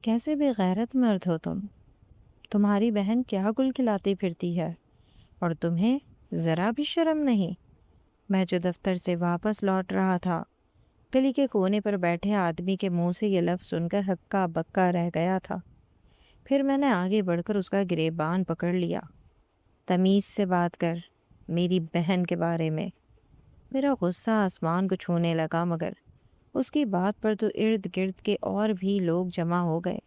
کیسے بے غیرت مرد ہو تم؟ تمہاری بہن کیا گل کھلاتی پھرتی ہے اور تمہیں ذرا بھی شرم نہیں؟ میں جو دفتر سے واپس لوٹ رہا تھا، گلی کے کونے پر بیٹھے آدمی کے منہ سے یہ لفظ سن کر ہکا بکا رہ گیا تھا۔ پھر میں نے آگے بڑھ کر اس کا گریبان پکڑ لیا۔ تمیز سے بات کر میری بہن کے بارے میں۔ میرا غصہ آسمان کو چھونے لگا، مگر اس کی بات پر تو ارد گرد کے اور بھی لوگ جمع ہو گئے۔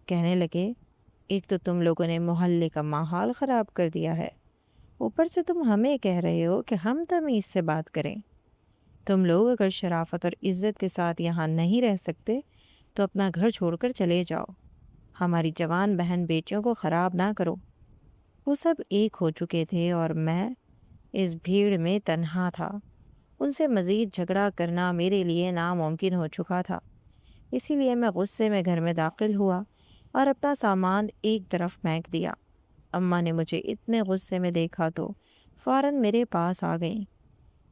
کہنے لگے، ایک تو تم لوگوں نے محلے کا ماحول خراب کر دیا ہے، اوپر سے تم ہمیں کہہ رہے ہو کہ ہم تمیز سے بات کریں۔ تم لوگ اگر شرافت اور عزت کے ساتھ یہاں نہیں رہ سکتے تو اپنا گھر چھوڑ کر چلے جاؤ۔ ہماری جوان بہن بیٹیوں کو خراب نہ کرو۔ وہ سب ایک ہو چکے تھے اور میں اس بھیڑ میں تنہا تھا۔ ان سے مزید جھگڑا کرنا میرے لیے ناممکن ہو چکا تھا۔ اسی لیے میں غصے میں گھر میں داخل ہوا اور اپنا سامان ایک طرف پھینک دیا۔ اماں نے مجھے اتنے غصے میں دیکھا تو فوراً میرے پاس آ گئیں۔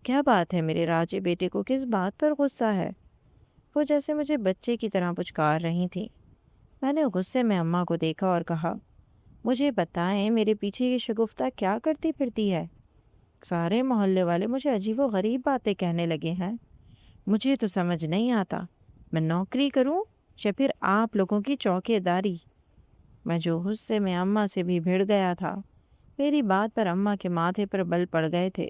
کیا بات ہے میرے راجے بیٹے کو کس بات پر غصہ ہے؟ وہ جیسے مجھے بچے کی طرح پچکار رہی تھیں۔ میں نے غصے میں اماں کو دیکھا اور کہا، مجھے بتائیں میرے پیچھے یہ شگفتہ کیا کرتی پھرتی ہے؟ سارے محلے والے مجھے عجیب و غریب باتیں کہنے لگے ہیں۔ مجھے تو سمجھ نہیں آتا، میں نوکری کروں یا پھر آپ لوگوں کی چوکے داری؟ میں جو غصے میں اماں سے بھی بھڑ گیا تھا، میری بات پر اماں کے ماتھے پر بل پڑ گئے تھے۔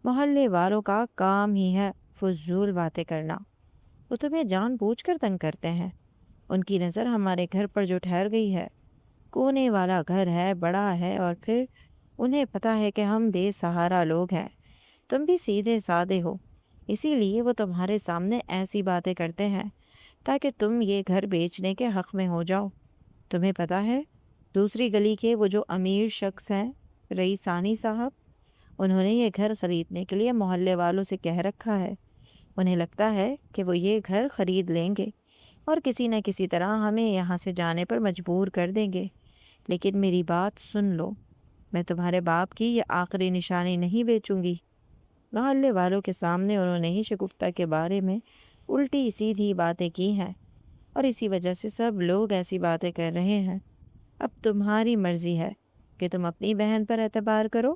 محلے والوں کا کام ہی ہے فضول باتیں کرنا۔ وہ تمہیں جان بوجھ کر تنگ کرتے ہیں۔ ان کی نظر ہمارے گھر پر جو ٹھہر گئی ہے، کونے والا گھر ہے، بڑا ہے، اور پھر انہیں پتہ ہے کہ ہم بے سہارا لوگ ہیں۔ تم بھی سیدھے سادے ہو، اسی لیے وہ تمہارے سامنے ایسی باتیں کرتے ہیں تاکہ تم یہ گھر بیچنے کے حق میں ہو جاؤ۔ تمہیں پتہ ہے دوسری گلی کے وہ جو امیر شخص ہیں، رئیسانی صاحب، انہوں نے یہ گھر خریدنے کے لیے محلے والوں سے کہہ رکھا ہے۔ انہیں لگتا ہے کہ وہ یہ گھر خرید لیں گے اور کسی نہ کسی طرح ہمیں یہاں سے جانے پر مجبور کر دیں گے۔ لیکن میری بات سن لو، میں تمہارے باپ کی یہ آخری نشانی نہیں بیچوں گی۔ محلے والوں کے سامنے انہوں نے ہی شگفتہ کے بارے میں الٹی سیدھی باتیں کی ہیں اور اسی وجہ سے سب لوگ ایسی باتیں کر رہے ہیں۔ اب تمہاری مرضی ہے کہ تم اپنی بہن پر اعتبار کرو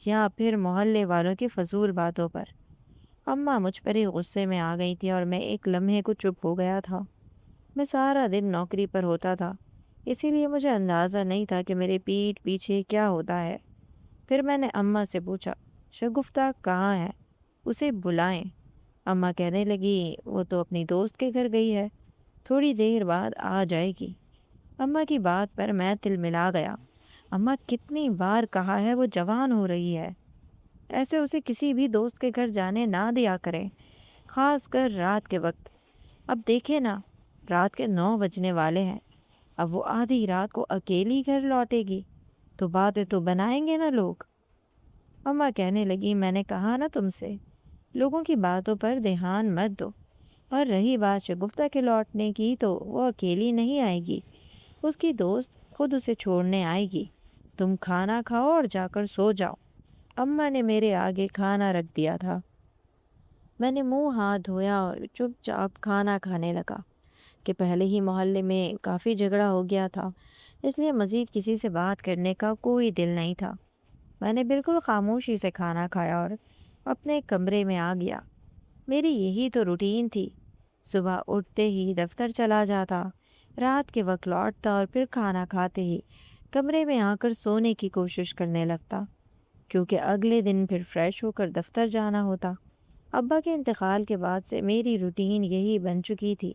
یا پھر محلے والوں کی فضول باتوں پر۔ اماں مجھ پر ہی غصے میں آ گئی تھی اور میں ایک لمحے کو چپ ہو گیا تھا۔ میں سارا دن نوکری پر ہوتا تھا، اسی لیے مجھے اندازہ نہیں تھا کہ میرے پیٹھ پیچھے کیا ہوتا ہے۔ پھر میں نے اماں سے پوچھا، شگفتہ کہاں ہے؟ اسے بلائیں۔ اماں کہنے لگی، وہ تو اپنی دوست کے گھر گئی ہے، تھوڑی دیر بعد آ جائے گی۔ اماں کی بات پر میں تلملا گیا۔ اماں کتنی بار کہا ہے وہ جوان ہو رہی ہے، ایسے اسے کسی بھی دوست کے گھر جانے نہ دیا کریں، خاص کر رات کے وقت۔ اب دیکھیں نا، رات کے 9 بجنے والے ہیں، اب وہ آدھی رات کو اکیلی گھر لوٹے گی تو باتیں تو بنائیں گے نا لوگ۔ اماں کہنے لگی، میں نے کہا نا تم سے، لوگوں کی باتوں پر دھیان مت دو، اور رہی بات شگفتہ کے لوٹنے کی تو وہ اکیلی نہیں آئے گی، اس کی دوست خود اسے چھوڑنے آئے گی۔ تم کھانا کھاؤ اور جا کر سو جاؤ۔ اماں نے میرے آگے کھانا رکھ دیا تھا۔ میں نے منہ ہاتھ دھویا اور چپ چاپ کھانا کھانے لگا کہ پہلے ہی محلے میں کافی جھگڑا ہو گیا تھا، اس لیے مزید کسی سے بات کرنے کا کوئی دل نہیں تھا۔ میں نے بالکل خاموشی سے کھانا کھایا اور اپنے کمرے میں آ گیا۔ میری یہی تو روٹین تھی، صبح اٹھتے ہی دفتر چلا جاتا، رات کے وقت لوٹتا اور پھر کھانا کھاتے ہی کمرے میں آ کر سونے کی کوشش کرنے لگتا، کیونکہ اگلے دن پھر فریش ہو کر دفتر جانا ہوتا۔ ابا کے انتقال کے بعد سے میری روٹین یہی بن چکی تھی۔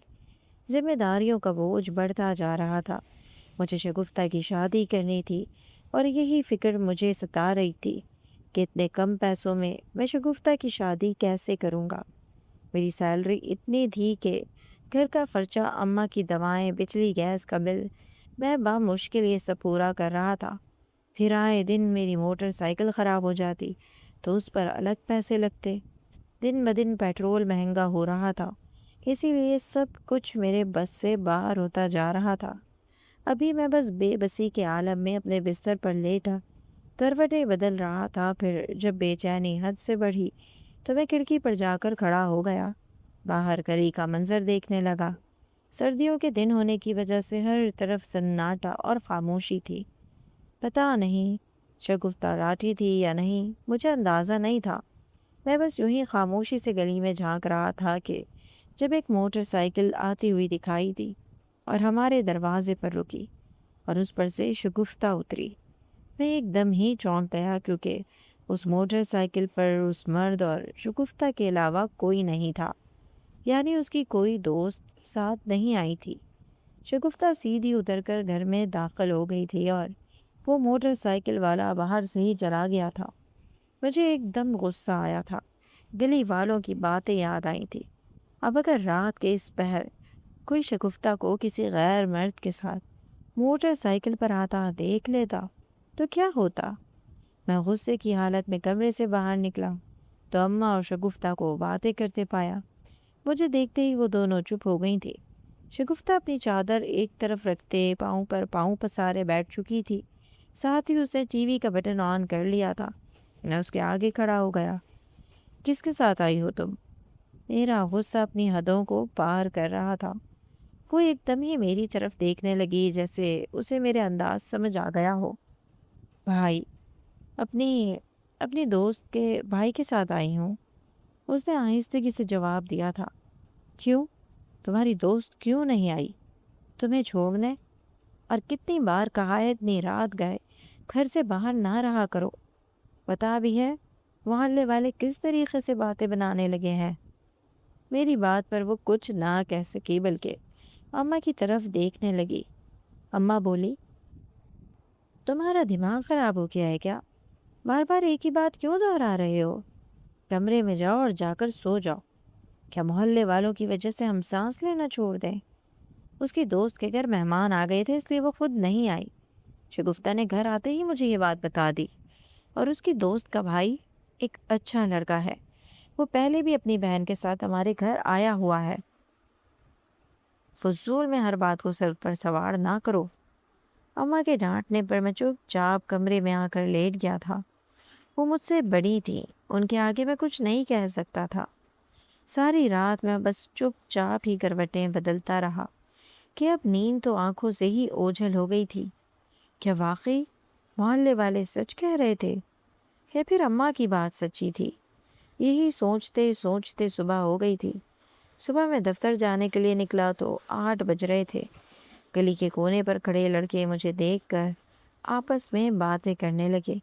ذمہ داریوں کا بوجھ بڑھتا جا رہا تھا، مجھے شگفتہ کی شادی کرنی تھی اور یہی فکر مجھے ستا رہی تھی کہ اتنے کم پیسوں میں میں شگفتہ کی شادی کیسے کروں گا۔ میری سیلری اتنی تھی کہ گھر کا خرچہ، اماں کی دوائیں، بجلی گیس کا بل، میں بامشکل یہ سب پورا کر رہا تھا۔ پھر آئے دن میری موٹر سائیکل خراب ہو جاتی تو اس پر الگ پیسے لگتے۔ دن بدن پیٹرول مہنگا ہو رہا تھا، اسی لیے سب کچھ میرے بس سے باہر ہوتا جا رہا تھا۔ ابھی میں بس بے بسی کے عالم میں اپنے بستر پر لیٹا کروٹیں بدل رہا تھا، پھر جب بے چینی حد سے بڑھی تو میں کھڑکی پر جا کر کھڑا ہو گیا، باہر گلی کا منظر دیکھنے لگا۔ سردیوں کے دن ہونے کی وجہ سے ہر طرف سناٹا اور خاموشی تھی۔ پتہ نہیں شگفتہ لاٹھی تھی یا نہیں، مجھے اندازہ نہیں تھا۔ میں بس یوں ہی خاموشی سے گلی میں جھانک رہا تھا کہ جب ایک موٹر سائیکل آتی ہوئی دکھائی دی اور ہمارے دروازے پر رکی اور اس پر سے شگفتہ اتری۔ میں ایک دم ہی چونک گیا، کیونکہ اس موٹر سائیکل پر اس مرد اور شگفتہ کے علاوہ کوئی نہیں تھا، یعنی اس کی کوئی دوست ساتھ نہیں آئی تھی۔ شگفتہ سیدھی اتر کر گھر میں داخل ہو گئی تھی اور وہ موٹر سائیکل والا باہر سے ہی چلا گیا تھا۔ مجھے ایک دم غصہ آیا تھا، گلی والوں کی باتیں یاد آئی تھی۔ اب اگر رات کے اس پہر کوئی شگفتہ کو کسی غیر مرد کے ساتھ موٹر سائیکل پر آتا دیکھ لیتا تو کیا ہوتا؟ میں غصے کی حالت میں کمرے سے باہر نکلا تو اماں اور شگفتہ کو باتیں کرتے پایا۔ مجھے دیکھتے ہی وہ دونوں چپ ہو گئی تھی۔ شگفتہ اپنی چادر ایک طرف رکھتے پاؤں پر پاؤں پسارے بیٹھ چکی تھی، ساتھ ہی اس نے ٹی وی کا بٹن آن کر لیا تھا۔ میں اس کے آگے کھڑا ہو گیا۔ کس کے ساتھ آئی ہو تم؟ میرا غصہ اپنی حدوں کو پار کر رہا تھا۔ وہ ایک دم ہی میری طرف دیکھنے لگی، جیسے اسے میرے انداز سمجھ آ گیا ہو۔ بھائی، اپنی دوست کے بھائی کے ساتھ آئی ہوں، اس نے آہستگی سے جواب دیا تھا۔ کیوں؟ تمہاری دوست کیوں نہیں آئی تمہیں چھوڑنے؟ اور کتنی بار کہا ہے اتنی رات گئے گھر سے باہر نہ رہا کرو۔ پتا بھی ہے محلے والے کس طریقے سے باتیں بنانے لگے ہیں۔ میری بات پر وہ کچھ نہ کہہ سکی، بلکہ اماں کی طرف دیکھنے لگی۔ اماں بولی، تمہارا دماغ خراب ہو گیا ہے کیا؟ بار بار ایک ہی بات کیوں دہرا رہے ہو؟ کمرے میں جاؤ اور جا کر سو جاؤ۔ کیا محلے والوں کی وجہ سے ہم سانس لینا چھوڑ دیں؟ اس کی دوست کے گھر مہمان آ گئے تھے، اس لیے وہ خود نہیں آئی۔ شگفتہ نے گھر آتے ہی مجھے یہ بات بتا دی، اور اس کی دوست کا بھائی ایک اچھا لڑکا ہے، وہ پہلے بھی اپنی بہن کے ساتھ ہمارے گھر آیا ہوا ہے۔ فضول میں ہر بات کو سر پر سوار نہ کرو۔ اماں کے ڈانٹنے پر میں چپ چاپ کمرے میں آ کر لیٹ گیا تھا۔ وہ مجھ سے بڑی تھی، ان کے آگے میں کچھ نہیں کہہ سکتا تھا۔ ساری رات میں بس چپ چاپ ہی کروٹیں بدلتا رہا کہ اب نیند تو آنکھوں سے ہی اوجھل ہو گئی تھی۔ کیا واقعی محلے والے سچ کہہ رہے تھے یا پھر اماں کی بات سچی تھی؟ یہی سوچتے سوچتے صبح ہو گئی تھی۔ صبح میں دفتر جانے کے لیے نکلا تو 8 بج رہے تھے۔ گلی کے کونے پر کھڑے لڑکے مجھے دیکھ کر آپس میں باتیں کرنے لگے۔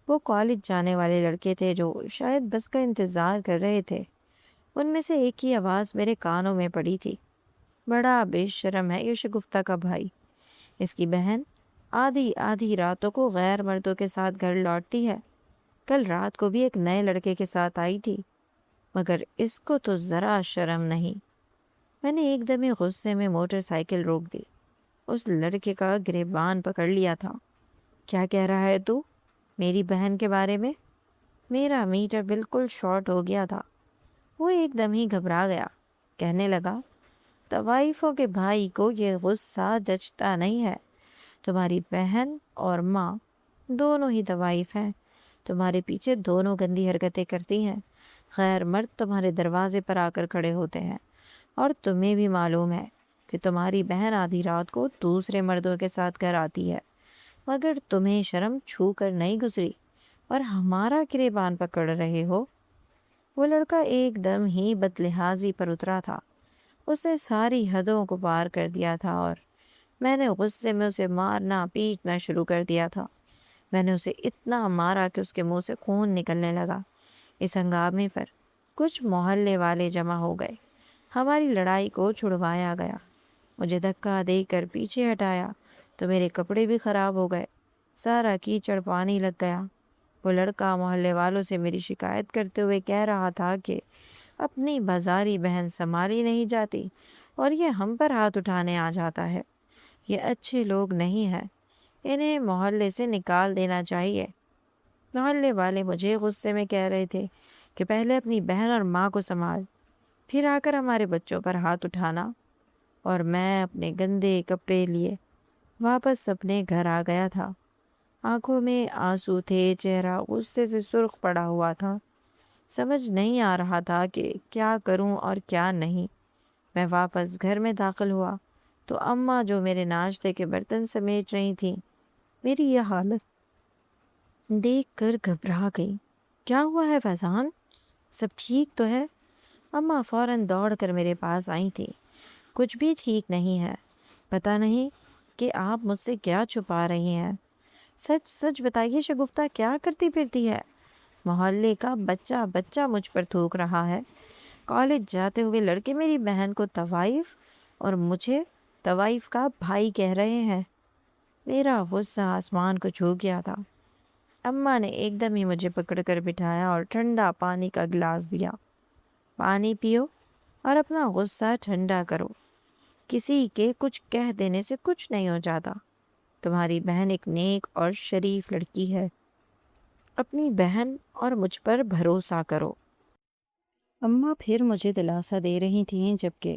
وہ کالج جانے والے لڑکے تھے جو شاید بس کا انتظار کر رہے تھے۔ ان میں سے ایک کی آواز میرے کانوں میں پڑی تھی، بڑا بے شرم ہے یہ شگفتہ کا بھائی۔ اس کی بہن آدھی آدھی راتوں کو غیر مردوں کے ساتھ گھر لوٹتی ہے۔ کل رات کو بھی ایک نئے لڑکے کے ساتھ آئی تھی، مگر اس کو تو ذرا شرم نہیں۔ میں نے ایک دم غصے میں موٹر سائیکل روک دی، اس لڑکے کا گریبان پکڑ لیا تھا۔ کیا کہہ رہا ہے تو میری بہن کے بارے میں؟ میرا میٹر بالکل شارٹ ہو گیا تھا۔ وہ ایک دم ہی گھبرا گیا، کہنے لگا، طوائفوں کے بھائی کو یہ غصہ جچتا نہیں ہے۔ تمہاری بہن اور ماں دونوں ہی طوائف ہیں، تمہارے پیچھے دونوں گندی حرکتیں کرتی ہیں۔ غیر مرد تمہارے دروازے پر آ کر کھڑے ہوتے ہیں، اور تمہیں بھی معلوم ہے کہ تمہاری بہن آدھی رات کو دوسرے مردوں کے ساتھ گھر آتی ہے، مگر تمہیں شرم چھو کر نہیں گزری اور ہمارا گریبان پکڑ رہے ہو۔ وہ لڑکا ایک دم ہی بدلحاظی پر اترا تھا، اس نے ساری حدوں کو پار کر دیا تھا، اور میں نے غصے میں اسے مارنا پیٹنا شروع کر دیا تھا۔ میں نے اسے اتنا مارا کہ اس کے منہ سے خون نکلنے لگا۔ اس ہنگامے پر کچھ محلے والے جمع ہو گئے، ہماری لڑائی کو چھڑوایا گیا۔ مجھے دھکا دے کر پیچھے ہٹایا تو میرے کپڑے بھی خراب ہو گئے، سارا کیچڑ پانی لگ گیا۔ وہ لڑکا محلے والوں سے میری شکایت کرتے ہوئے کہہ رہا تھا کہ اپنی بازاری بہن سنبھالی نہیں جاتی اور یہ ہم پر ہاتھ اٹھانے آ جاتا ہے۔ یہ اچھے لوگ نہیں ہیں، انہیں محلے سے نکال دینا چاہیے۔ محلے والے مجھے غصے میں کہہ رہے تھے کہ پہلے اپنی بہن اور ماں کو سنبھال، پھر آ کر ہمارے بچوں پر ہاتھ اٹھانا، اور میں اپنے گندے کپڑے لیے واپس اپنے گھر آ گیا تھا۔ آنکھوں میں آنسو تھے، چہرہ غصے سے سرخ پڑا ہوا تھا۔ سمجھ نہیں آ رہا تھا کہ کیا کروں اور کیا نہیں۔ میں واپس گھر میں داخل ہوا تو اماں جو میرے ناشتے کے برتن سمیٹ رہی تھیں میری یہ حالت دیکھ کر گھبرا گئی۔ کیا ہوا ہے فیضان؟ سب ٹھیک تو ہے؟ اماں فوراً دوڑ کر میرے پاس آئی تھی۔ کچھ بھی ٹھیک نہیں ہے، پتہ نہیں کہ آپ مجھ سے کیا چھپا رہی ہیں۔ سچ سچ بتائیے شگفتہ کیا کرتی پھرتی ہے؟ محلے کا بچہ بچہ مجھ پر تھوک رہا ہے۔ کالج جاتے ہوئے لڑکے میری بہن کو طوائف اور مجھے طوائف کا بھائی کہہ رہے ہیں۔ میرا غصہ آسمان کو چھو گیا تھا۔ اماں نے ایک دم ہی مجھے پکڑ کر بٹھایا اور ٹھنڈا پانی کا گلاس دیا۔ پانی پیو اور اپنا غصہ ٹھنڈا کرو، کسی کے کچھ کہہ دینے سے کچھ نہیں ہو جاتا۔ تمہاری بہن ایک نیک اور شریف لڑکی ہے، اپنی بہن اور مجھ پر بھروسہ کرو۔ اماں پھر مجھے دلاسا دے رہی تھیں، جبکہ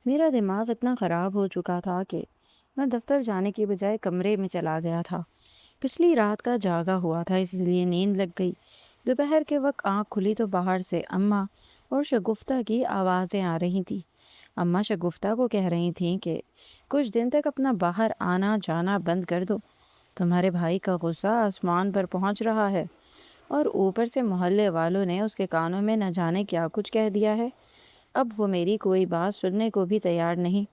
میرا دماغ اتنا خراب ہو چکا تھا کہ میں دفتر جانے کی بجائے کمرے میں چلا گیا تھا۔ پچھلی رات کا جاگا ہوا تھا، اس لیے نیند لگ گئی۔ دوپہر کے وقت آنکھ کھلی تو باہر سے اماں اور شگفتہ کی آوازیں آ رہی تھیں۔ اماں شگفتہ کو کہہ رہی تھیں کہ کچھ دن تک اپنا باہر آنا جانا بند کر دو، تمہارے بھائی کا غصہ آسمان پر پہنچ رہا ہے، اور اوپر سے محلے والوں نے اس کے کانوں میں نہ جانے کیا کچھ کہہ دیا ہے۔ اب وہ میری کوئی بات سننے کو بھی تیار نہیں۔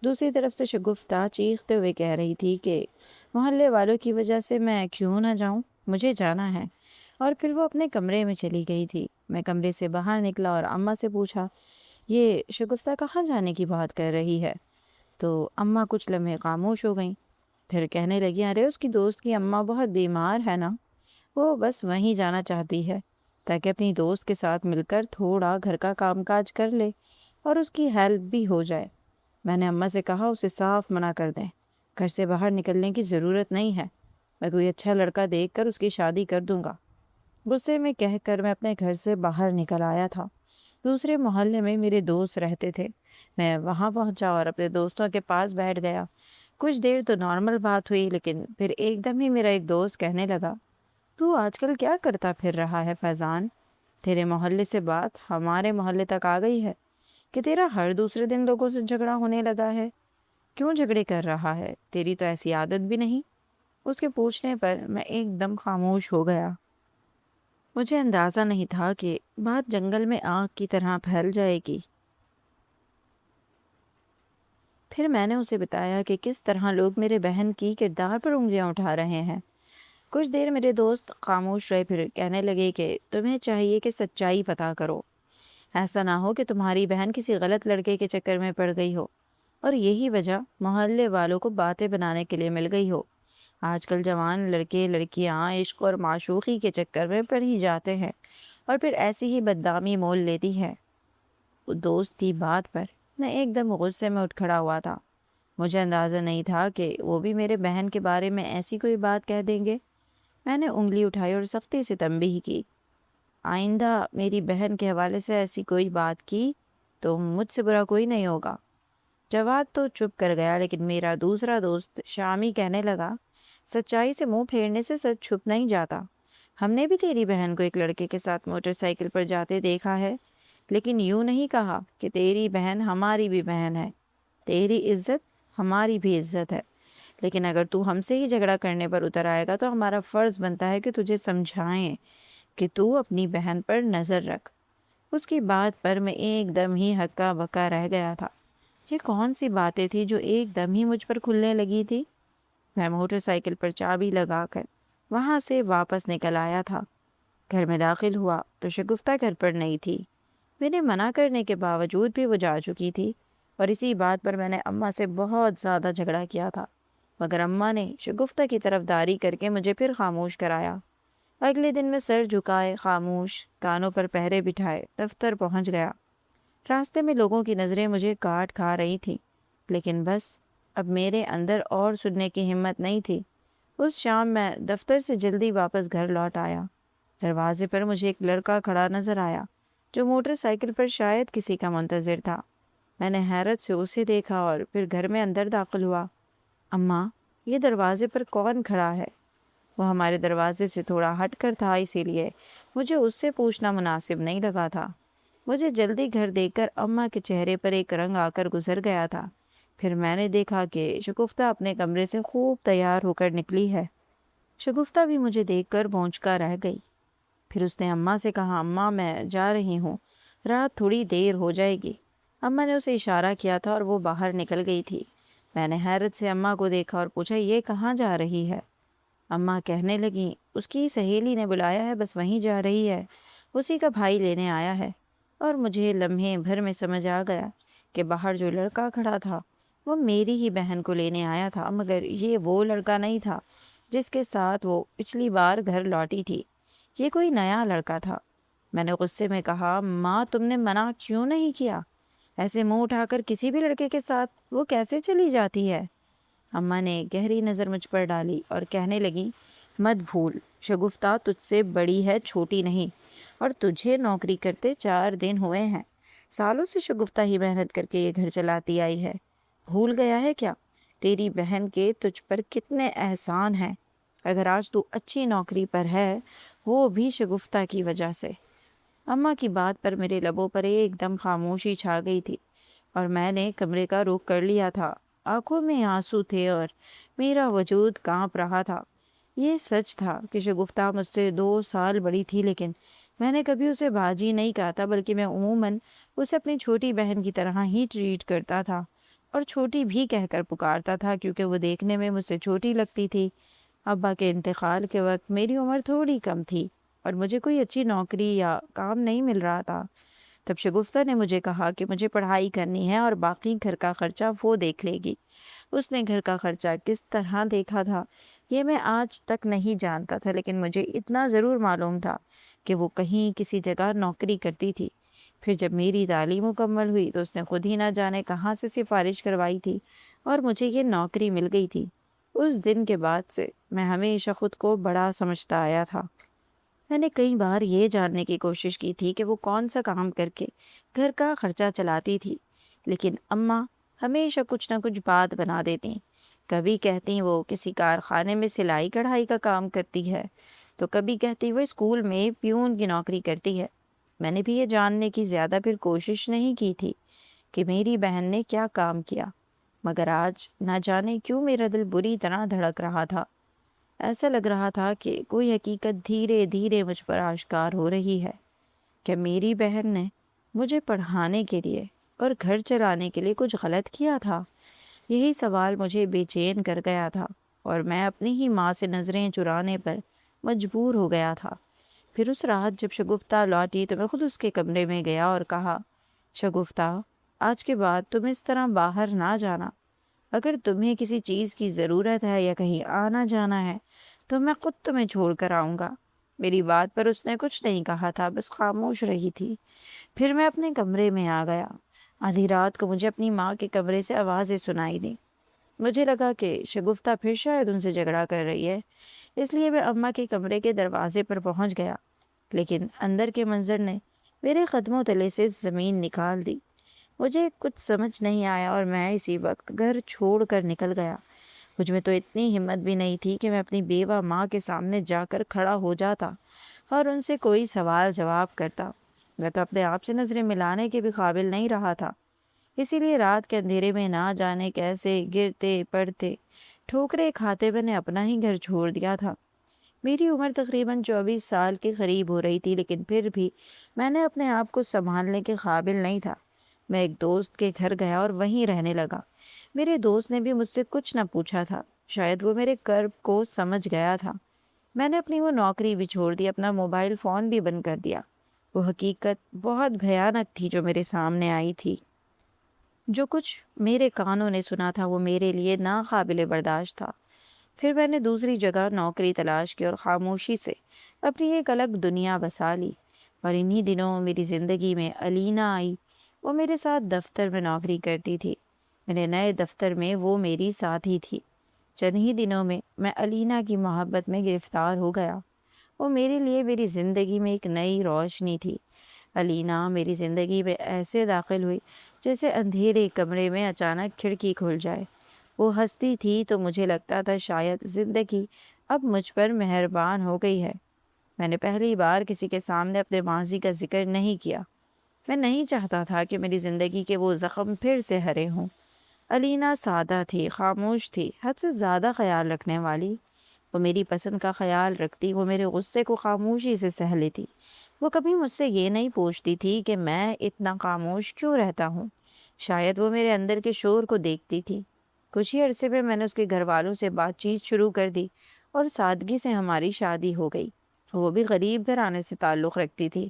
دوسری طرف سے شگفتہ چیختے ہوئے کہہ رہی تھی کہ محلے والوں کی وجہ سے میں کیوں نہ جاؤں، مجھے جانا ہے، اور پھر وہ اپنے کمرے میں چلی گئی تھی۔ میں کمرے سے باہر نکلا اور اماں سے پوچھا، یہ شگفتہ کہاں جانے کی بات کر رہی ہے؟ تو اماں کچھ لمحے خاموش ہو گئیں، پھر کہنے لگی، ارے اس کی دوست کی اماں بہت بیمار ہے نا، وہ بس وہیں جانا چاہتی ہے تاکہ اپنی دوست کے ساتھ مل کر تھوڑا گھر کا کام کاج کر لے اور اس کی ہیلپ بھی ہو جائے۔ میں نے اماں سے کہا اسے صاف منع کر دیں، گھر سے باہر نکلنے کی ضرورت نہیں ہے، میں کوئی اچھا لڑکا دیکھ کر اس کی شادی کر دوں گا۔ غصے میں کہہ کر میں اپنے گھر سے باہر نکل آیا تھا۔ دوسرے محلے میں میرے دوست رہتے تھے، میں وہاں پہنچا اور اپنے دوستوں کے پاس بیٹھ گیا۔ کچھ دیر تو نارمل بات ہوئی، لیکن پھر ایک دم ہی میرا ایک دوست کہنے لگا، تو آج کل کیا کرتا پھر رہا ہے فیضان؟ تیرے محلے سے بات ہمارے محلے تک آ گئی ہے کہ تیرا ہر دوسرے دن لوگوں سے جھگڑا ہونے لگا ہے۔ کیوں جھگڑے کر رہا ہے؟ تیری تو ایسی عادت بھی نہیں۔ اس کے پوچھنے پر میں ایک دم خاموش ہو گیا۔ مجھے اندازہ نہیں تھا کہ بات جنگل میں آگ کی طرح پھیل جائے گی۔ پھر میں نے اسے بتایا کہ کس طرح لوگ میرے بہن کی کردار پر انگلیاں اٹھا رہے ہیں۔ کچھ دیر میرے دوست خاموش رہے، پھر کہنے لگے کہ تمہیں چاہیے کہ سچائی پتہ کرو، ایسا نہ ہو کہ تمہاری بہن کسی غلط لڑکے کے چکر میں پڑ گئی ہو اور یہی وجہ محلے والوں کو باتیں بنانے کے لیے مل گئی ہو۔ آج کل جوان لڑکے لڑکیاں عشق اور معشوقی کے چکر میں پڑ ہی جاتے ہیں اور پھر ایسی ہی بدنامی مول لیتی ہے۔ دوست کی بات پر میں ایک دم غصے میں اٹھ کھڑا ہوا تھا۔ مجھے اندازہ نہیں تھا کہ وہ بھی میرے بہن کے بارے میں ایسی کوئی بات کہہ دیں گے۔ میں نے انگلی اٹھائی اور سختی سے تنبیہ کی، آئندہ میری بہن کے حوالے سے ایسی کوئی بات کی تو مجھ سے برا کوئی نہیں ہوگا۔ جواد تو چپ کر گیا، لیکن میرا دوسرا دوست شامی کہنے لگا، سچائی سے منہ پھیرنے سے سچ چھپ نہیں جاتا۔ ہم نے بھی تیری بہن کو ایک لڑکے کے ساتھ موٹر سائیکل پر جاتے دیکھا ہے، لیکن یوں نہیں کہا کہ تیری بہن ہماری بھی بہن ہے۔ تیری عزت ہماری بھی عزت ہے، لیکن اگر تو ہم سے ہی جھگڑا کرنے پر اتر آئے گا تو ہمارا فرض بنتا ہے کہ تجھے سمجھائیں کہ تو اپنی بہن پر نظر رکھ۔ اس کی بات پر میں ایک دم ہی ہکا بکا رہ گیا تھا۔ یہ کون سی باتیں تھی جو ایک دم ہی مجھ پر کھلنے لگی تھی؟ میں موٹر سائیکل پر چابی لگا کر وہاں سے واپس نکل آیا تھا۔ گھر میں داخل ہوا تو شگفتہ گھر پر نہیں تھی۔ میرے منع کرنے کے باوجود بھی وہ جا چکی تھی، اور اسی بات پر میں نے اماں سے بہت زیادہ جھگڑا کیا تھا، مگر اماں نے شگفتہ کی طرفداری کر کے مجھے پھر خاموش کرایا۔ اگلے دن میں سر جھکائے، خاموش، کانوں پر پہرے بٹھائے دفتر پہنچ گیا۔ راستے میں لوگوں کی نظریں مجھے کاٹ کھا رہی تھیں، لیکن بس اب میرے اندر اور سننے کی ہمت نہیں تھی۔ اس شام میں دفتر سے جلدی واپس گھر لوٹ آیا۔ دروازے پر مجھے ایک لڑکا کھڑا نظر آیا جو موٹر سائیکل پر شاید کسی کا منتظر تھا۔ میں نے حیرت سے اسے دیکھا اور پھر گھر میں اندر داخل ہوا۔ اماں، یہ دروازے پر کون کھڑا ہے؟ وہ ہمارے دروازے سے تھوڑا ہٹ کر تھا، اسی لیے مجھے اس سے پوچھنا مناسب نہیں لگا تھا۔ مجھے جلدی گھر دیکھ کر اماں کے چہرے پر ایک رنگ آ کر گزر گیا تھا۔ پھر میں نے دیکھا کہ شگفتہ اپنے کمرے سے خوب تیار ہو کر نکلی ہے۔ شگفتہ بھی مجھے دیکھ کر بونچکا رہ گئی۔ پھر اس نے اماں سے کہا، اماں میں جا رہی ہوں، رات تھوڑی دیر ہو جائے گی۔ اماں نے اسے اشارہ کیا تھا اور وہ باہر نکل گئی تھی۔ میں نے حیرت سے اماں کو دیکھا اور پوچھا، یہ کہاں جا رہی ہے؟ اماں کہنے لگیں، اس کی سہیلی نے بلایا ہے، بس وہیں جا رہی ہے، اسی کا بھائی لینے آیا ہے۔ اور مجھے لمحے بھر میں سمجھ آ گیا کہ باہر جو لڑکا کھڑا تھا وہ میری ہی بہن کو لینے آیا تھا، مگر یہ وہ لڑکا نہیں تھا جس کے ساتھ وہ پچھلی بار گھر لوٹی تھی، یہ کوئی نیا لڑکا تھا۔ میں نے غصے میں کہا، ماں تم نے منع کیوں نہیں کیا؟ ایسے منہ اٹھا کر کسی بھی لڑکے کے ساتھ وہ کیسے چلی جاتی ہے؟ اماں نے گہری نظر مجھ پر ڈالی اور کہنے لگی، مت بھول، شگفتہ تجھ سے بڑی ہے، چھوٹی نہیں، اور تجھے نوکری کرتے 4 دن ہوئے ہیں۔ سالوں سے شگفتہ ہی محنت کر کے یہ گھر چلاتی آئی ہے، بھول گیا ہے کیا تیری بہن کے تجھ پر کتنے احسان ہیں؟ اگر آج تو اچھی نوکری پر ہے وہ بھی شگفتہ کی وجہ سے۔ اماں کی بات پر میرے لبوں پر ایک دم خاموشی چھا گئی تھی اور میں نے کمرے کا رخ کر لیا تھا۔ آنکھوں میں آنسو تھے اور میرا وجود کانپ رہا تھا۔ یہ سچ تھا کہ شگفتہ مجھ سے 2 سال بڑی تھی، لیکن میں نے کبھی اسے باجی نہیں کہا تھا، بلکہ میں عموماً اسے اپنی چھوٹی بہن کی طرح ہی ٹریٹ کرتا تھا اور چھوٹی بھی کہہ کر پکارتا تھا، کیونکہ وہ دیکھنے میں مجھ سے چھوٹی لگتی تھی۔ ابا کے انتقال کے وقت میری عمر تھوڑی کم تھی اور مجھے کوئی اچھی نوکری یا کام نہیں مل رہا تھا۔ تب شگفتہ نے مجھے کہا کہ مجھے پڑھائی کرنی ہے اور باقی گھر کا خرچہ وہ دیکھ لے گی۔ اس نے گھر کا خرچہ کس طرح دیکھا تھا یہ میں آج تک نہیں جانتا تھا، لیکن مجھے اتنا ضرور معلوم تھا کہ وہ کہیں کسی جگہ نوکری کرتی تھی۔ پھر جب میری تعلیم مکمل ہوئی تو اس نے خود ہی نہ جانے کہاں سے سفارش کروائی تھی اور مجھے یہ نوکری مل گئی تھی۔ اس دن کے بعد سے میں ہمیشہ خود کو بڑا سمجھتا آیا تھا۔ میں نے کئی بار یہ جاننے کی کوشش کی تھی کہ وہ کون سا کام کر کے گھر کا خرچہ چلاتی تھی، لیکن اماں ہمیشہ کچھ نہ کچھ بات بنا دیتی۔ کبھی کہتی وہ کسی کارخانے میں سلائی کڑھائی کا کام کرتی ہے، تو کبھی کہتی وہ اسکول میں پیون کی نوکری کرتی ہے۔ میں نے بھی یہ جاننے کی زیادہ پھر کوشش نہیں کی تھی کہ میری بہن نے کیا کام کیا، مگر آج نہ جانے کیوں میرا دل بری طرح دھڑک رہا تھا۔ ایسا لگ رہا تھا کہ کوئی حقیقت دھیرے دھیرے مجھ پر آشکار ہو رہی ہے کہ میری بہن نے مجھے پڑھانے کے لیے اور گھر چلانے کے لیے کچھ غلط کیا تھا۔ یہی سوال مجھے بے چین کر گیا تھا اور میں اپنی ہی ماں سے نظریں چرانے پر مجبور ہو گیا تھا۔ پھر اس رات جب شگفتہ لوٹی تو میں خود اس کے کمرے میں گیا اور کہا، شگفتہ آج کے بعد تم اس طرح باہر نہ جانا۔ اگر تمہیں کسی چیز کی ضرورت ہے یا کہیں آنا جانا ہے تو میں خود تمہیں چھوڑ کر آؤں گا۔ میری بات پر اس نے کچھ نہیں کہا تھا، بس خاموش رہی تھی۔ پھر میں اپنے کمرے میں آ گیا۔ آدھی رات کو مجھے اپنی ماں کے کمرے سے آوازیں سنائی دیں۔ مجھے لگا کہ شگفتہ پھر شاید ان سے جھگڑا کر رہی ہے، اس لیے میں اماں کے کمرے کے دروازے پر پہنچ گیا، لیکن اندر کے منظر نے میرے قدموں تلے سے زمین نکال دی۔ مجھے کچھ سمجھ نہیں آیا اور میں اسی وقت گھر چھوڑ کر نکل گیا۔ مجھ میں تو اتنی ہمت بھی نہیں تھی کہ میں اپنی بیوہ ماں کے سامنے جا کر کھڑا ہو جاتا اور ان سے کوئی سوال جواب کرتا۔ میں تو اپنے آپ سے نظریں ملانے کے بھی قابل نہیں رہا تھا، اسی لیے رات کے اندھیرے میں نہ جانے کیسے گرتے پڑتے ٹھوکریں کھاتے میں نے اپنا ہی گھر چھوڑ دیا تھا۔ میری عمر تقریباً 24 سال کے قریب ہو رہی تھی، لیکن پھر بھی میں نے اپنے آپ کو سنبھالنے کے قابل نہیں تھا۔ میں ایک دوست کے گھر گیا اور وہیں رہنے لگا۔ میرے دوست نے بھی مجھ سے کچھ نہ پوچھا تھا، شاید وہ میرے کرب کو سمجھ گیا تھا۔ میں نے اپنی وہ نوکری بھی چھوڑ دی، اپنا موبائل فون بھی بند کر دیا۔ وہ حقیقت بہت بھیانک تھی جو میرے سامنے آئی تھی۔ جو کچھ میرے کانوں نے سنا تھا وہ میرے لیے ناقابل برداشت تھا۔ پھر میں نے دوسری جگہ نوکری تلاش کی اور خاموشی سے اپنی ایک الگ دنیا بسا لی۔ اور انہی دنوں میری زندگی میں علینا آئی۔ وہ میرے ساتھ دفتر میں نوکری کرتی تھی۔ میرے نئے دفتر میں وہ میری ساتھی تھی۔ چند ہی دنوں میں میں علینا کی محبت میں گرفتار ہو گیا۔ وہ میرے لیے میری زندگی میں ایک نئی روشنی تھی۔ علینا میری زندگی میں ایسے داخل ہوئی جیسے اندھیرے کمرے میں اچانک کھڑکی کھل جائے۔ وہ ہنستی تھی تو مجھے لگتا تھا شاید زندگی اب مجھ پر مہربان ہو گئی ہے۔ میں نے پہلی بار کسی کے سامنے اپنے ماضی کا ذکر نہیں کیا۔ میں نہیں چاہتا تھا کہ میری زندگی کے وہ زخم پھر سے ہرے ہوں۔ علینا سادہ تھی، خاموش تھی، حد سے زیادہ خیال رکھنے والی۔ وہ میری پسند کا خیال رکھتی، وہ میرے غصے کو خاموشی سے سہ لیتی۔ وہ کبھی مجھ سے یہ نہیں پوچھتی تھی کہ میں اتنا خاموش کیوں رہتا ہوں۔ شاید وہ میرے اندر کے شور کو دیکھتی تھی۔ کچھ ہی عرصے میں نے اس کے گھر والوں سے بات چیت شروع کر دی اور سادگی سے ہماری شادی ہو گئی۔ وہ بھی غریب گھرانے سے تعلق رکھتی تھی۔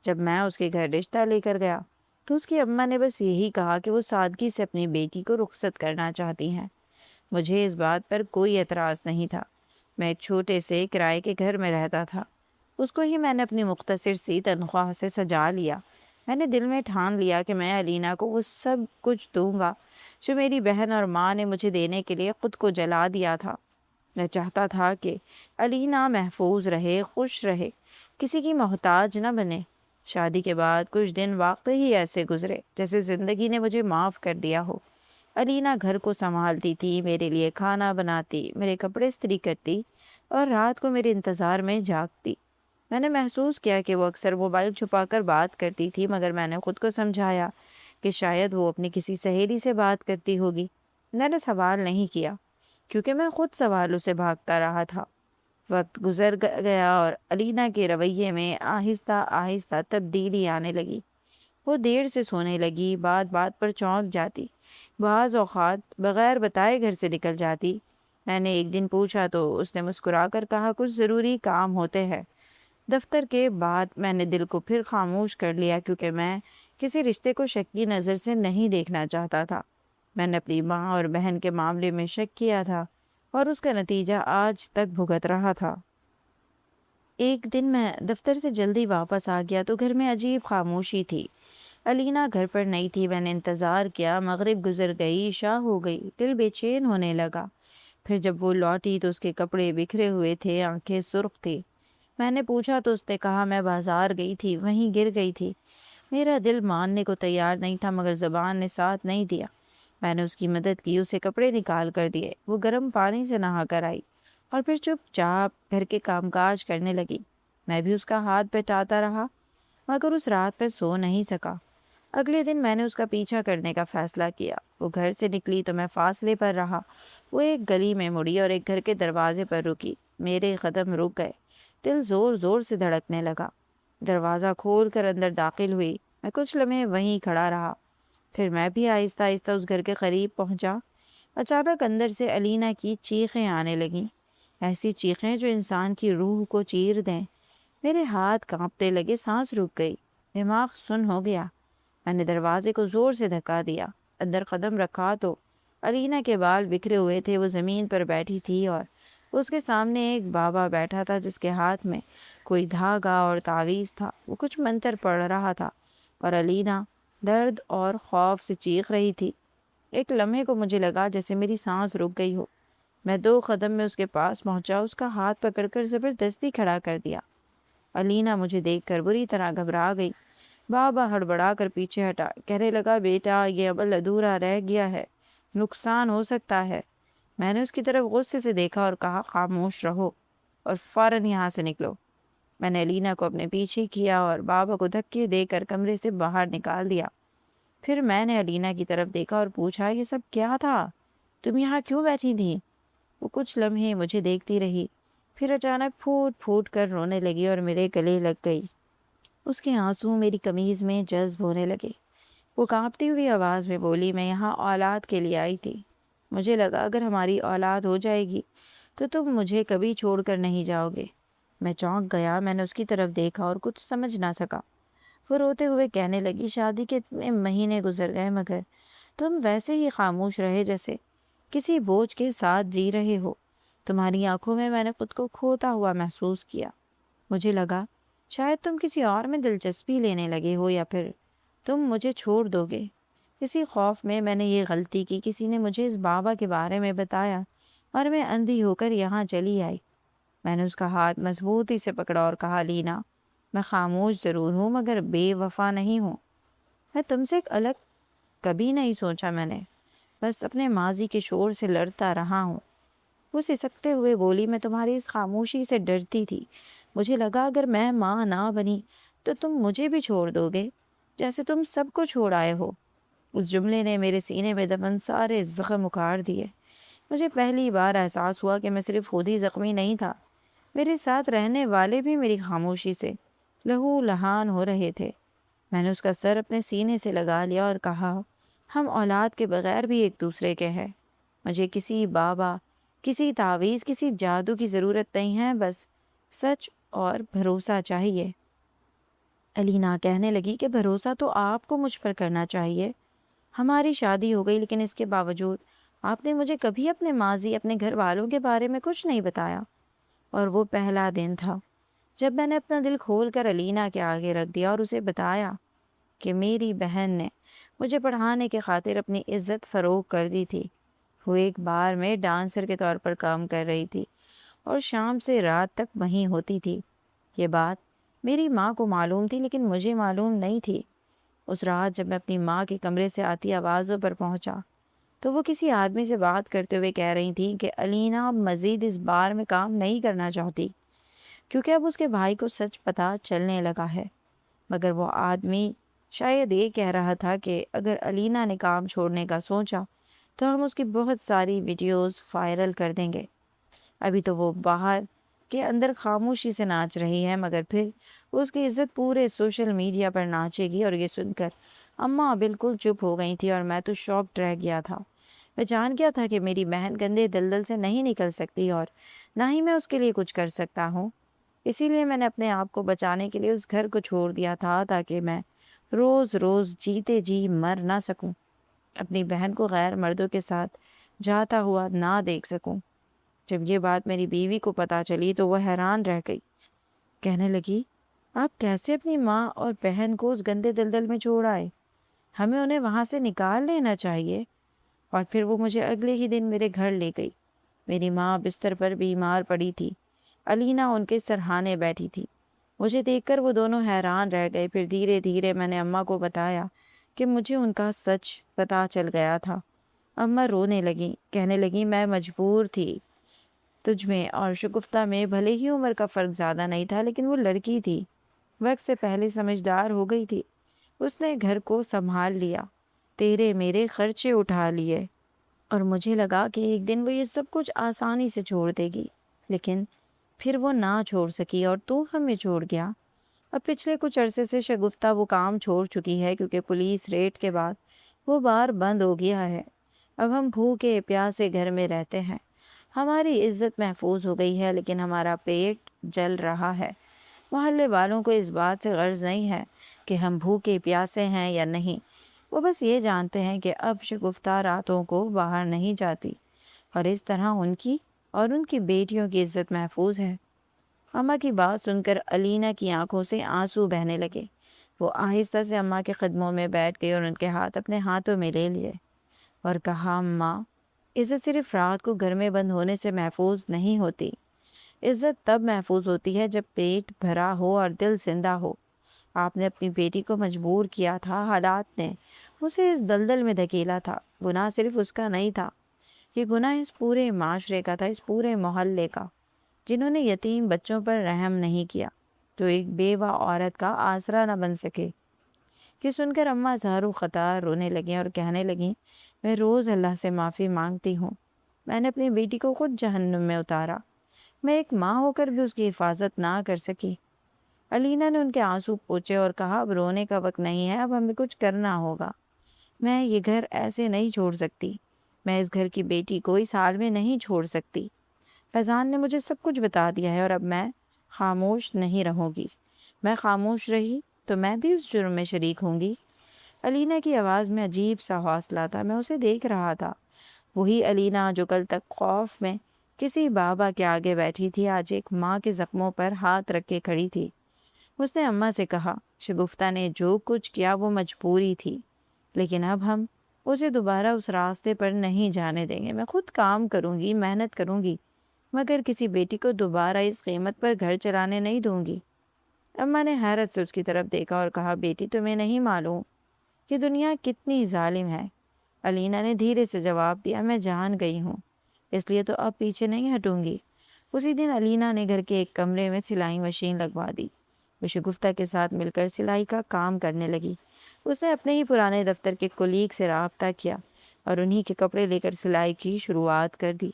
جب میں اس کے گھر رشتہ لے کر گیا تو اس کی اماں نے بس یہی کہا کہ وہ سادگی سے اپنی بیٹی کو رخصت کرنا چاہتی ہیں۔ مجھے اس بات پر کوئی اعتراض نہیں تھا۔ میں ایک چھوٹے سے کرائے کے گھر میں رہتا تھا۔ اس کو ہی میں نے اپنی مختصر سی تنخواہ سے سجا لیا۔ میں نے دل میں ٹھان لیا کہ میں علینا کو وہ سب کچھ دوں گا جو میری بہن اور ماں نے مجھے دینے کے لیے خود کو جلا دیا تھا۔ میں چاہتا تھا کہ علینا محفوظ رہے، خوش رہے، کسی کی محتاج نہ بنے۔ شادی کے بعد کچھ دن واقعی ایسے گزرے جیسے زندگی نے مجھے معاف کر دیا ہو۔ علینا گھر کو سنبھالتی تھی، میرے لیے کھانا بناتی، میرے کپڑے استری کرتی اور رات کو میرے انتظار میں جاگتی۔ میں نے محسوس کیا کہ وہ اکثر موبائل چھپا کر بات کرتی تھی، مگر میں نے خود کو سمجھایا کہ شاید وہ اپنی کسی سہیلی سے بات کرتی ہوگی۔ میں نے سوال نہیں کیا کیونکہ میں خود سوالوں سے بھاگتا رہا تھا۔ وقت گزر گیا اور علینا کے رویے میں آہستہ آہستہ تبدیلی آنے لگی۔ وہ دیر سے سونے لگی، بات بات پر چونک جاتی، بعض اوقات بغیر بتائے گھر سے نکل جاتی۔ میں نے ایک دن پوچھا تو اس نے مسکرا کر کہا کچھ ضروری کام ہوتے ہیں۔ دفتر کے بعد میں نے دل کو پھر خاموش کر لیا کیونکہ میں کسی رشتے کو شک کی نظر سے نہیں دیکھنا چاہتا تھا۔ میں نے اپنی ماں اور بہن کے معاملے میں شک کیا تھا اور اس کا نتیجہ آج تک بھگت رہا تھا۔ ایک دن میں دفتر سے جلدی واپس آ گیا تو گھر میں عجیب خاموشی تھی۔ علینا گھر پر نہیں تھی۔ میں نے انتظار کیا، مغرب گزر گئی، عشاء ہو گئی، دل بے چین ہونے لگا۔ پھر جب وہ لوٹی تو اس کے کپڑے بکھرے ہوئے تھے، آنکھیں سرخ تھی۔ میں نے پوچھا تو اس نے کہا میں بازار گئی تھی، وہیں گر گئی تھی۔ میرا دل ماننے کو تیار نہیں تھا مگر زبان نے ساتھ نہیں دیا۔ میں نے اس کی مدد کی، اسے کپڑے نکال کر دیے۔ وہ گرم پانی سے نہا کر آئی اور پھر چپ چاپ گھر کے کام کاج کرنے لگی۔ میں بھی اس کا ہاتھ بٹاتا رہا مگر اس رات میں سو نہیں سکا۔ اگلے دن میں نے اس کا پیچھا کرنے کا فیصلہ کیا۔ وہ گھر سے نکلی تو میں فاصلے پر رہا۔ وہ ایک گلی میں مڑی اور ایک گھر کے دروازے پر رکی۔ میرے قدم رک گئے، دل زور زور سے دھڑکنے لگا۔ دروازہ کھول کر اندر داخل ہوئی۔ میں کچھ لمحے وہیں کھڑا رہا، پھر میں بھی آہستہ آہستہ اس گھر کے قریب پہنچا۔ اچانک اندر سے علینا کی چیخیں آنے لگیں، ایسی چیخیں جو انسان کی روح کو چیر دیں۔ میرے ہاتھ کانپنے لگے، سانس رک گئی، دماغ سن ہو گیا۔ میں نے دروازے کو زور سے دھکا دیا، اندر قدم رکھا تو علینا کے بال بکھرے ہوئے تھے۔ وہ زمین پر بیٹھی تھی اور اس کے سامنے ایک بابا بیٹھا تھا جس کے ہاتھ میں کوئی دھاگا اور تعویذ تھا۔ وہ کچھ منتر پڑھ رہا تھا اور علینا درد اور خوف سے چیخ رہی تھی۔ ایک لمحے کو مجھے لگا جیسے میری سانس رک گئی ہو۔ میں 2 قدم میں اس کے پاس پہنچا، اس کا ہاتھ پکڑ کر زبردستی کھڑا کر دیا۔ علینا مجھے دیکھ کر بری طرح گھبرا گئی۔ بابا ہڑبڑا کر پیچھے ہٹا، کہنے لگا بیٹا یہ عمل ادھورا رہ گیا ہے، نقصان ہو سکتا ہے۔ میں نے اس کی طرف غصے سے دیکھا اور کہا خاموش رہو اور فوراً یہاں سے نکلو۔ میں نے علینا کو اپنے پیچھے کیا اور بابا کو دھکے دے کر کمرے سے باہر نکال دیا۔ پھر میں نے علینا کی طرف دیکھا اور پوچھا یہ سب کیا تھا؟ تم یہاں کیوں بیٹھی تھی؟ وہ کچھ لمحے مجھے دیکھتی رہی، پھر اچانک پھوٹ پھوٹ کر رونے لگی اور میرے گلے لگ گئی۔ اس کے آنسو میری قمیض میں جذب ہونے لگے۔ وہ کانپتی ہوئی آواز میں بولی میں یہاں اولاد کے لیے آئی تھی۔ مجھے لگا اگر ہماری اولاد ہو جائے گی تو تم مجھے کبھی چھوڑ کر نہیں جاؤ گے۔ میں چونک گیا، میں نے اس کی طرف دیکھا اور کچھ سمجھ نہ سکا۔ وہ روتے ہوئے کہنے لگی شادی کے اتنے مہینے گزر گئے مگر تم ویسے ہی خاموش رہے جیسے کسی بوجھ کے ساتھ جی رہے ہو۔ تمہاری آنکھوں میں نے خود کو کھوتا ہوا محسوس کیا۔ مجھے لگا شاید تم کسی اور میں دلچسپی لینے لگے ہو یا پھر تم مجھے چھوڑ دو گے۔ اسی خوف میں نے یہ غلطی کی، کسی نے مجھے اس بابا کے بارے میں بتایا اور میں اندھی ہو کر یہاں چلی آئی۔ میں نے اس کا ہاتھ مضبوطی سے پکڑا اور کہا لینا میں خاموش ضرور ہوں مگر بے وفا نہیں ہوں۔ میں تم سے الگ کبھی نہیں سوچا، میں نے بس اپنے ماضی کے شور سے لڑتا رہا ہوں۔ وہ سسکتے ہوئے بولی میں تمہاری اس خاموشی سے ڈرتی تھی۔ مجھے لگا اگر میں ماں نہ بنی تو تم مجھے بھی چھوڑ دو گے۔ جیسے تم سب کو چھوڑ آئے ہو۔ اس جملے نے میرے سینے میں دفن سارے زخم اکھاڑ دیے۔ مجھے پہلی بار احساس ہوا کہ میں صرف خود ہی زخمی نہیں تھا، میرے ساتھ رہنے والے بھی میری خاموشی سے لہو لہان ہو رہے تھے۔ میں نے اس کا سر اپنے سینے سے لگا لیا اور کہا، ہم اولاد کے بغیر بھی ایک دوسرے کے ہیں۔ مجھے کسی بابا، کسی تعویذ، کسی جادو کی ضرورت نہیں ہے، بس سچ اور بھروسہ چاہیے۔ الینا کہنے لگی کہ بھروسہ تو آپ کو مجھ پر کرنا چاہیے۔ ہماری شادی ہو گئی لیکن اس کے باوجود آپ نے مجھے کبھی اپنے ماضی، اپنے گھر والوں کے بارے میں کچھ نہیں بتایا۔ اور وہ پہلا دن تھا جب میں نے اپنا دل کھول کر الینا کے آگے رکھ دیا اور اسے بتایا کہ میری بہن نے مجھے پڑھانے کے خاطر اپنی عزت فروخت کر دی تھی۔ وہ ایک بار میں ڈانسر کے طور پر کام کر رہی تھی اور شام سے رات تک وہیں ہوتی تھی۔ یہ بات میری ماں کو معلوم تھی لیکن مجھے معلوم نہیں تھی۔ اس رات جب میں اپنی ماں کے کمرے سے آتی آوازوں پر پہنچا تو وہ کسی آدمی سے بات کرتے ہوئے کہہ رہی تھی کہ الینا اب مزید اس بار میں کام نہیں کرنا چاہتی کیونکہ اب اس کے بھائی کو سچ پتہ چلنے لگا ہے۔ مگر وہ آدمی شاید یہ کہہ رہا تھا کہ اگر الینا نے کام چھوڑنے کا سوچا تو ہم اس کی بہت ساری ویڈیوز وائرل کر دیں گے۔ ابھی تو وہ باہر کے اندر خاموشی سے ناچ رہی ہے، مگر پھر اس کی عزت پورے سوشل میڈیا پر ناچے گی۔ اور یہ سن کر اماں بالکل چپ ہو گئی تھی اور میں تو شاک رہ گیا تھا۔ میں جان گیا تھا کہ میری بہن گندے دلدل سے نہیں نکل سکتی اور نہ ہی میں اس کے لیے کچھ کر سکتا ہوں۔ اسی لیے میں نے اپنے آپ کو بچانے کے لیے اس گھر کو چھوڑ دیا تھا تاکہ میں روز روز جیتے جی مر نہ سکوں، اپنی بہن کو غیر مردوں کے ساتھ جاتا ہوا نہ دیکھ سکوں۔ جب یہ بات میری بیوی کو پتہ چلی تو وہ حیران رہ گئی، کہنے لگی، آپ کیسے اپنی ماں اور بہن کو اس گندے دلدل میں چھوڑ آئے؟ ہمیں انہیں وہاں سے نکال لینا چاہیے۔ اور پھر وہ مجھے اگلے ہی دن میرے گھر لے گئی۔ میری ماں بستر پر بیمار پڑی تھی، الینا ان کے سرہانے بیٹھی تھی۔ مجھے دیکھ کر وہ دونوں حیران رہ گئے۔ پھر دھیرے دھیرے میں نے اماں کو بتایا کہ مجھے ان کا سچ پتہ چل گیا تھا۔ اماں رونے لگیں، کہنے لگیں، میں مجبور تھی۔ تجھ میں اور شگفتہ میں بھلے ہی عمر کا فرق زیادہ نہیں تھا لیکن وہ لڑکی تھی، وقت سے پہلے سمجھدار ہو گئی تھی۔ اس نے گھر کو سنبھال لیا، تیرے میرے خرچے اٹھا لیے، اور مجھے لگا کہ ایک دن وہ یہ سب کچھ آسانی سے چھوڑ دے گی، لیکن پھر وہ نہ چھوڑ سکی اور تو ہمیں چھوڑ گیا۔ اب پچھلے کچھ عرصے سے شگفتہ وہ کام چھوڑ چکی ہے کیونکہ پولیس ریڈ کے بعد وہ بار بند ہو گیا ہے۔ اب ہم بھوکے پیاسے گھر میں رہتے ہیں۔ ہماری عزت محفوظ ہو گئی ہے لیکن ہمارا پیٹ جل رہا ہے۔ محلے والوں کو اس بات سے غرض نہیں ہے کہ ہم بھوکے پیاسے ہیں یا نہیں، وہ بس یہ جانتے ہیں کہ اب شگفتہ راتوں کو باہر نہیں جاتی اور اس طرح ان کی اور ان کی بیٹیوں کی عزت محفوظ ہے۔ اماں کی بات سن کر الینا کی آنکھوں سے آنسو بہنے لگے۔ وہ آہستہ سے اماں کے قدموں میں بیٹھ گئی اور ان کے ہاتھ اپنے ہاتھوں میں لے لیے اور کہا، اماں، عزت صرف رات کو گھر میں بند ہونے سے محفوظ نہیں ہوتی۔ عزت تب محفوظ ہوتی ہے جب پیٹ بھرا ہو اور دل زندہ ہو۔ آپ نے اپنی بیٹی کو مجبور کیا تھا، حالات نے اسے اس دلدل میں دھکیلا تھا۔ گناہ صرف اس کا نہیں تھا، یہ گناہ اس پورے معاشرے کا تھا، اس پورے محلے کا، جنہوں نے یتیم بچوں پر رحم نہیں کیا، تو ایک بیوہ عورت کا آسرا نہ بن سکے۔ یہ سن کر اماں زار و خطا رونے لگیں اور کہنے لگیں، میں روز اللہ سے معافی مانگتی ہوں، میں نے اپنی بیٹی کو خود جہنم میں اتارا، میں ایک ماں ہو کر بھی اس کی حفاظت نہ کر سکی۔ الینا نے ان کے آنسو پوچھے اور کہا، اب رونے کا وقت نہیں ہے، اب ہمیں کچھ کرنا ہوگا۔ میں یہ گھر ایسے نہیں چھوڑ سکتی، میں اس گھر کی بیٹی کو اس حال میں نہیں چھوڑ سکتی۔ فیضان نے مجھے سب کچھ بتا دیا ہے اور اب میں خاموش نہیں رہوں گی۔ میں خاموش رہی تو میں بھی اس جرم میں شریک ہوں گی۔ الینا کی آواز میں عجیب سا حوصلہ تھا، میں اسے دیکھ رہا تھا۔ وہی الینا جو کل تک خوف میں کسی بابا کے آگے بیٹھی تھی، آج ایک ماں کے زخموں پر ہاتھ رکھ کے کھڑی تھی۔ اس نے اماں سے کہا، شگفتہ نے جو کچھ کیا وہ مجبوری تھی، لیکن اب ہم اسے دوبارہ اس راستے پر نہیں جانے دیں گے۔ میں خود کام کروں گی، محنت کروں گی، مگر کسی بیٹی کو دوبارہ اس قیمت پر گھر چلانے نہیں دوں گی۔ اماں نے حیرت سے اس کی طرف دیکھا اور کہا، بیٹی تمہیں نہیں معلوم کہ دنیا کتنی ظالم ہے۔ الینا نے دھیرے سے جواب دیا، میں جان گئی ہوں، اس لیے تو اب پیچھے نہیں ہٹوں گی۔ اسی دن الینا نے گھر کے ایک کمرے میں سلائی مشین لگوا دی۔ وہ شگفتہ کے ساتھ مل کر سلائی کا کام کرنے لگی۔ اس نے اپنے ہی پرانے دفتر کے کولیگ سے رابطہ کیا اور انہی کے کپڑے لے کر سلائی کی شروعات کر دی۔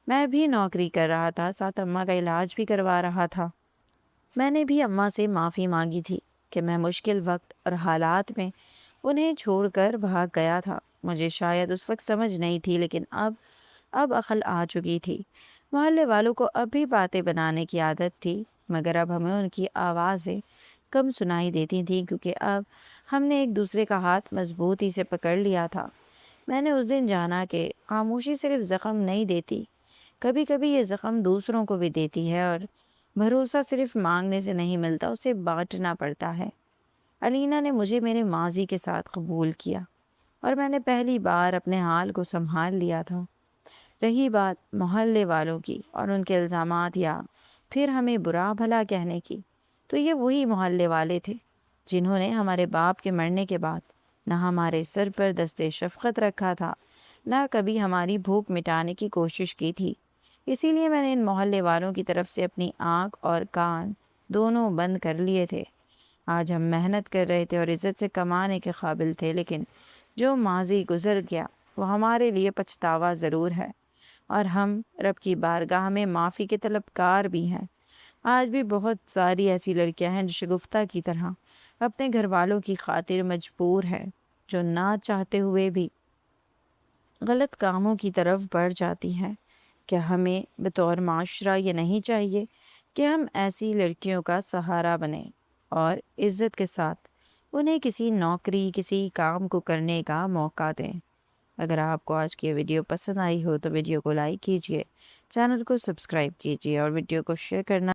میں بھی نوکری کر رہا تھا، ساتھ اماں کا علاج بھی کروا رہا تھا۔ میں نے بھی اماں سے معافی مانگی تھی کہ میں مشکل وقت اور حالات میں انہیں چھوڑ کر بھاگ گیا تھا۔ مجھے شاید اس وقت سمجھ نہیں تھی، لیکن اب عقل آ چکی تھی۔ محلے والوں کو اب بھی باتیں بنانے کی عادت تھی، مگر اب ہمیں ان کی آوازیں کم سنائی دیتی تھیں کیونکہ اب ہم نے ایک دوسرے کا ہاتھ مضبوطی سے پکڑ لیا تھا۔ میں نے اس دن جانا کہ خاموشی صرف زخم نہیں دیتی، کبھی کبھی یہ زخم دوسروں کو بھی دیتی ہے، اور بھروسہ صرف مانگنے سے نہیں ملتا، اسے بانٹنا پڑتا ہے۔ علینا نے مجھے میرے ماضی کے ساتھ قبول کیا اور میں نے پہلی بار اپنے حال کو سنبھال لیا تھا۔ رہی بات محلے والوں کی اور ان کے الزامات یا پھر ہمیں برا بھلا کہنے کی، تو یہ وہی محلے والے تھے جنہوں نے ہمارے باپ کے مرنے کے بعد نہ ہمارے سر پر دستے شفقت رکھا تھا، نہ کبھی ہماری بھوک مٹانے کی کوشش کی تھی۔ اسی لیے میں نے ان محلے والوں کی طرف سے اپنی آنکھ اور کان دونوں بند کر لیے تھے۔ آج ہم محنت کر رہے تھے اور عزت سے کمانے کے قابل تھے، لیکن جو ماضی گزر گیا وہ ہمارے لیے پچھتاوا ضرور ہے، اور ہم رب کی بارگاہ میں معافی کے طلبگار بھی ہیں۔ آج بھی بہت ساری ایسی لڑکیاں ہیں جو شگفتہ کی طرح اپنے گھر والوں کی خاطر مجبور ہیں، جو نہ چاہتے ہوئے بھی غلط کاموں کی طرف بڑھ جاتی ہیں۔ کیا ہمیں بطور معاشرہ یہ نہیں چاہیے کہ ہم ایسی لڑکیوں کا سہارا بنیں اور عزت کے ساتھ انہیں کسی نوکری، کسی کام کو کرنے کا موقع دیں؟ اگر آپ کو آج کی یہ ویڈیو پسند آئی ہو تو ویڈیو کو لائک کیجیے، چینل کو سبسکرائب کیجیے اور ویڈیو کو شیئر کرنا